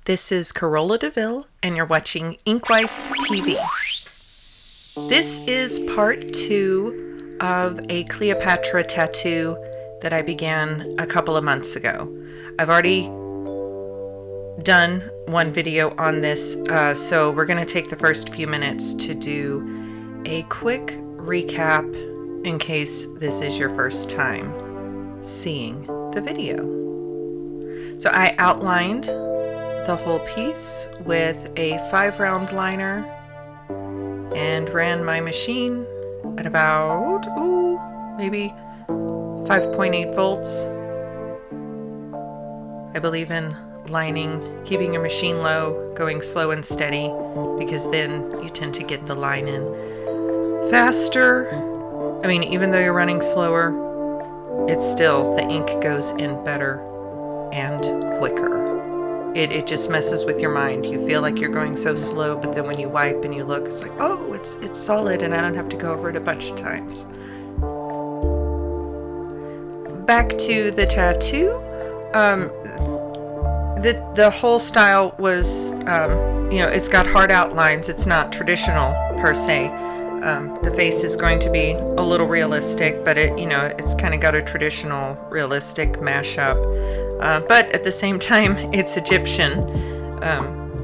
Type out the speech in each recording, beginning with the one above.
This is Corolla DeVille, and you're watching Inkwife TV. This is part 2 of a Cleopatra tattoo that I began a couple of months ago. I've already done one video on this, so we're going to take the first few minutes to do a quick recap in case this is your first time seeing the video. So I outlined the whole piece with a 5-round liner and ran my machine at about maybe 5.8 volts. I believe in lining, keeping your machine low, going slow and steady, because then you tend to get the line in faster. I mean, even though you're running slower, it's still, the ink goes in better and quicker. It just messes with your mind. You feel like you're going so slow, but then when you wipe and you look, it's like, oh, it's solid, and I don't have to go over it a bunch of times. Back to the tattoo. The whole style was, it's got hard outlines. It's not traditional per se. The face is going to be a little realistic, but it's kind of got a traditional realistic mashup. But at the same time, it's Egyptian.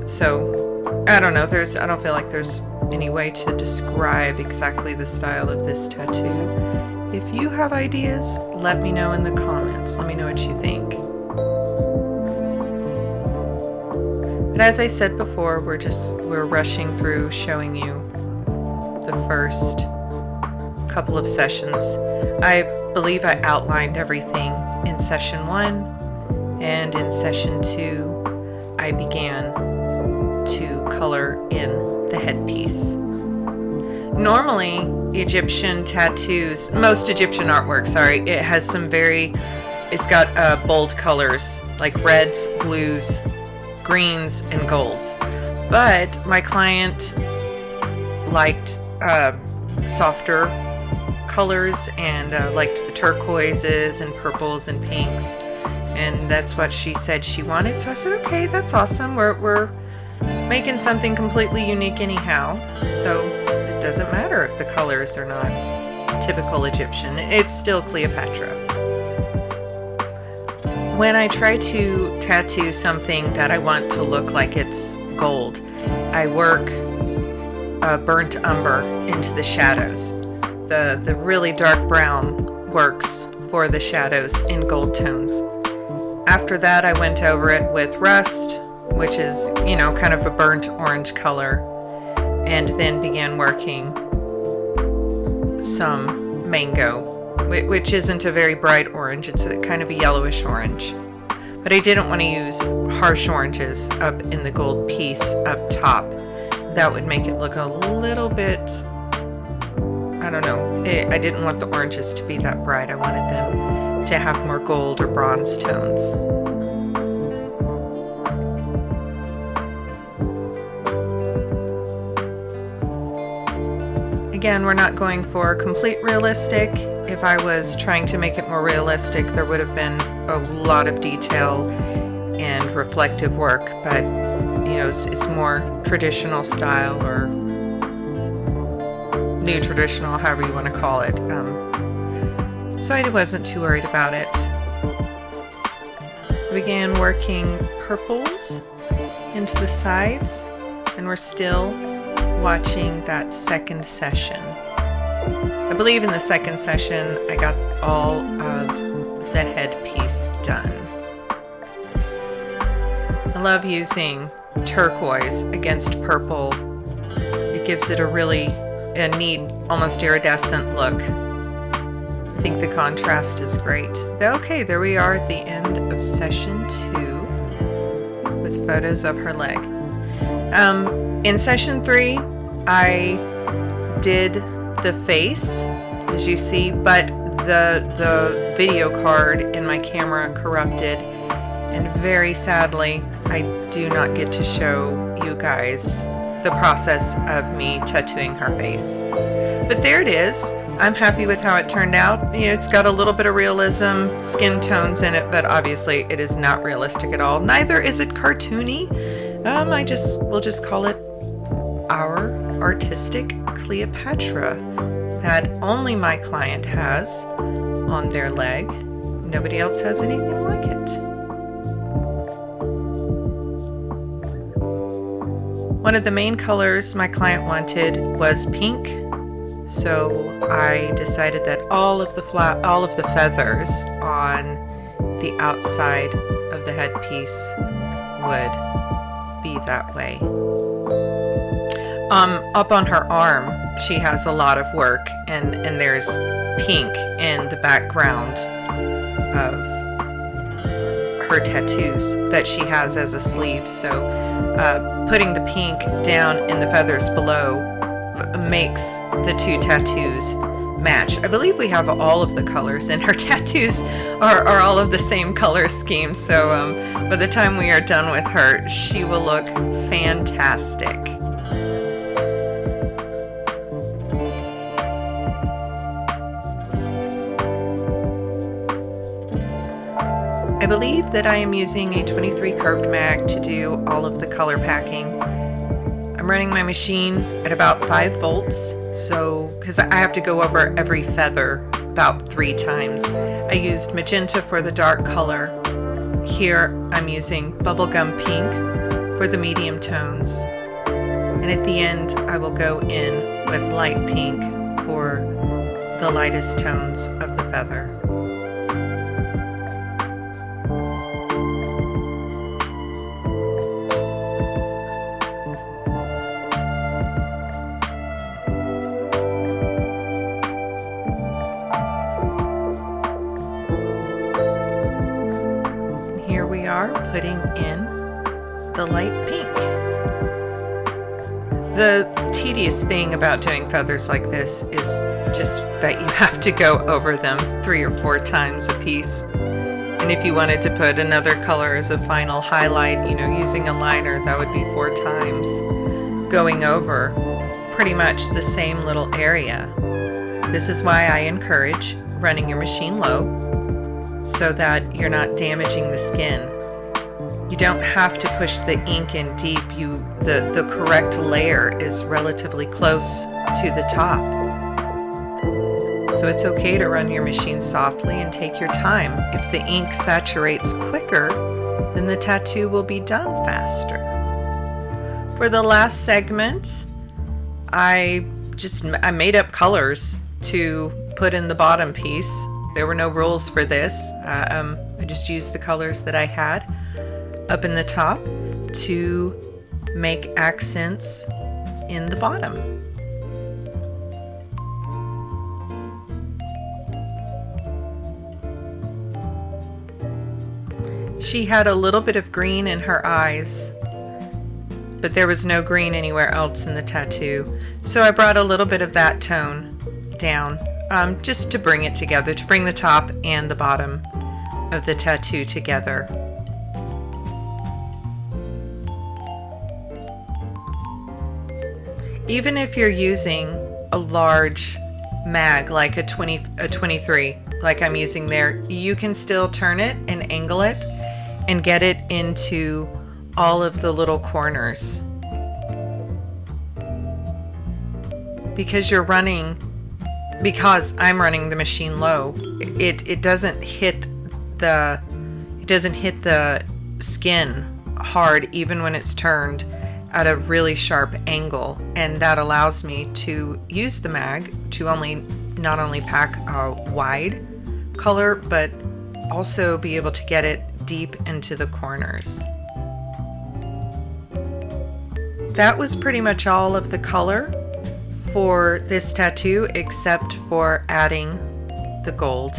So I don't know. I don't feel like there's any way to describe exactly the style of this tattoo. If you have ideas, let me know in the comments. Let me know what you think. But as I said before, we're rushing through showing you the first couple of sessions. I believe I outlined everything in session 1. And in session 2, I began to color in the headpiece. Normally, Egyptian tattoos, most Egyptian artwork, it has it's got bold colors like reds, blues, greens, and golds. But my client liked softer colors and liked the turquoises and purples and pinks. And that's what she said she wanted. So I said, okay, that's awesome. We're making something completely unique anyhow. So it doesn't matter if the colors are not typical Egyptian. It's still Cleopatra. When I try to tattoo something that I want to look like it's gold, I work burnt umber into the shadows. The really dark brown works for the shadows in gold tones. After that, I went over it with rust, which is, kind of a burnt orange color, and then began working some mango, which isn't a very bright orange. It's a kind of a yellowish orange. But I didn't want to use harsh oranges up in the gold piece up top. That would make it look a little bit, I don't know. I didn't want the oranges to be that bright. I wanted them to have more gold or bronze tones. Again, we're not going for complete realistic. If I was trying to make it more realistic, there would have been a lot of detail and reflective work, but it's more traditional style, or new traditional, however you want to call it. So I wasn't too worried about it. I began working purples into the sides, and we're still watching that second session. I believe in the second session I got all of the headpiece done. I love using turquoise against purple. It gives it a neat, almost iridescent look. I think the contrast is great. Okay, there we are at the end of session 2 with photos of her leg. In session 3, I did the face, as you see, but the video card in my camera corrupted, and very sadly, I do not get to show you guys the process of me tattooing her face. But there it is. I'm happy with how it turned out. You know, it's got a little bit of realism, skin tones in it, but obviously it is not realistic at all. Neither is it cartoony. We'll just call it our artistic Cleopatra that only my client has on their leg. Nobody else has anything like it. One of the main colors my client wanted was pink, so I decided that all of the feathers on the outside of the headpiece would be that way. Up on her arm, she has a lot of work, and there's pink in the background of her tattoos that she has as a sleeve. So putting the pink down in the feathers below makes the two tattoos match. I believe we have all of the colors, and her tattoos are all of the same color scheme. So by the time we are done with her, she will look fantastic. I believe that I am using a 23 curved mag to do all of the color packing. I'm running my machine at about 5 volts, so because I have to go over every feather about 3 times. I used magenta for the dark color. Here I'm using bubblegum pink for the medium tones. And at the end I will go in with light pink for the lightest tones of the feather. Here we are putting in the light pink. The tedious thing about doing feathers like this is just that you have to go over them 3 or 4 times a piece. And if you wanted to put another color as a final highlight, you know, using a liner, that would be 4 times going over pretty much the same little area. This is why I encourage running your machine low, so that you're not damaging the skin. You don't have to push the ink in deep. The correct layer is relatively close to the top. So it's okay to run your machine softly and take your time. If the ink saturates quicker, then the tattoo will be done faster. For the last segment, I made up colors to put in the bottom piece. There were no rules for this. I just used the colors that I had up in the top to make accents in the bottom. She had a little bit of green in her eyes, but there was no green anywhere else in the tattoo. So I brought a little bit of that tone down. Just to bring it together, to bring the top and the bottom of the tattoo together. Even if you're using a large mag like a 23, like I'm using there, you can still turn it and angle it and get it into all of the little corners. Because I'm running the machine low, it doesn't hit the skin hard even when it's turned at a really sharp angle, and that allows me to use the mag to not only pack a wide color but also be able to get it deep into the corners. That was pretty much all of the color for this tattoo, except for adding the gold.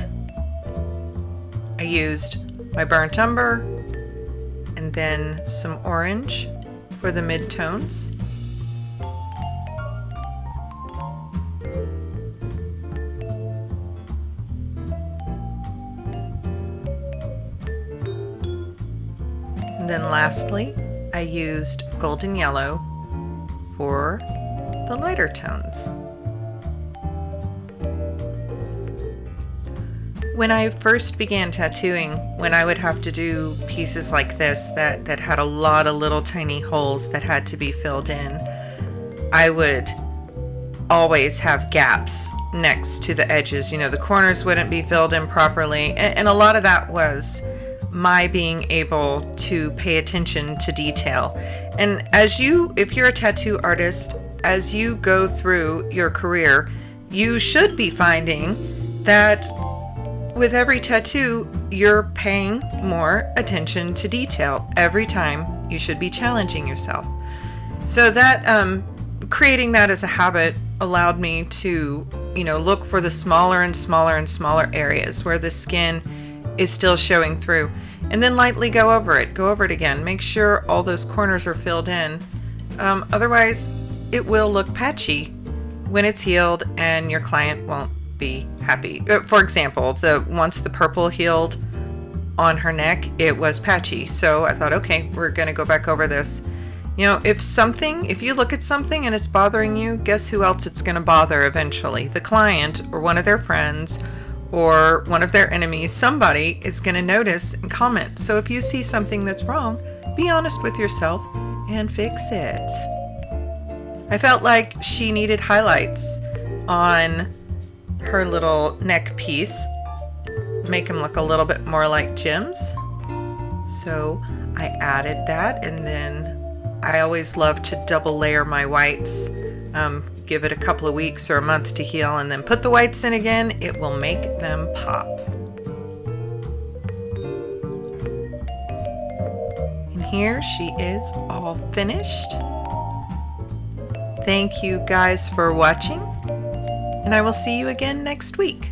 I used my burnt umber and then some orange for the mid-tones. And then lastly, I used golden yellow for the lighter tones. when I first began tattooing, when I would have to do pieces like this that had a lot of little tiny holes that had to be filled in, I would always have gaps next to the edges. The corners wouldn't be filled in properly, and a lot of that was my being able to pay attention to detail. And if you're a tattoo artist, as you go through your career, you should be finding that with every tattoo, you're paying more attention to detail. Every time you should be challenging yourself. So that creating that as a habit allowed me to, look for the smaller and smaller and smaller areas where the skin is still showing through, and then lightly go over it again. Make sure all those corners are filled in. Otherwise, it will look patchy when it's healed, and your client won't be happy. For example, once the purple healed on her neck, it was patchy. So I thought, okay, we're going to go back over this. If you look at something and it's bothering you, guess who else it's going to bother eventually? The client, or one of their friends, or one of their enemies. Somebody is going to notice and comment. So if you see something that's wrong, be honest with yourself and fix it. I felt like she needed highlights on her little neck piece, make them look a little bit more like gems. So I added that, and then I always love to double layer my whites. Give it a couple of weeks or a month to heal, and then put the whites in again. It will make them pop. And here she is, all finished. Thank you guys for watching, and I will see you again next week.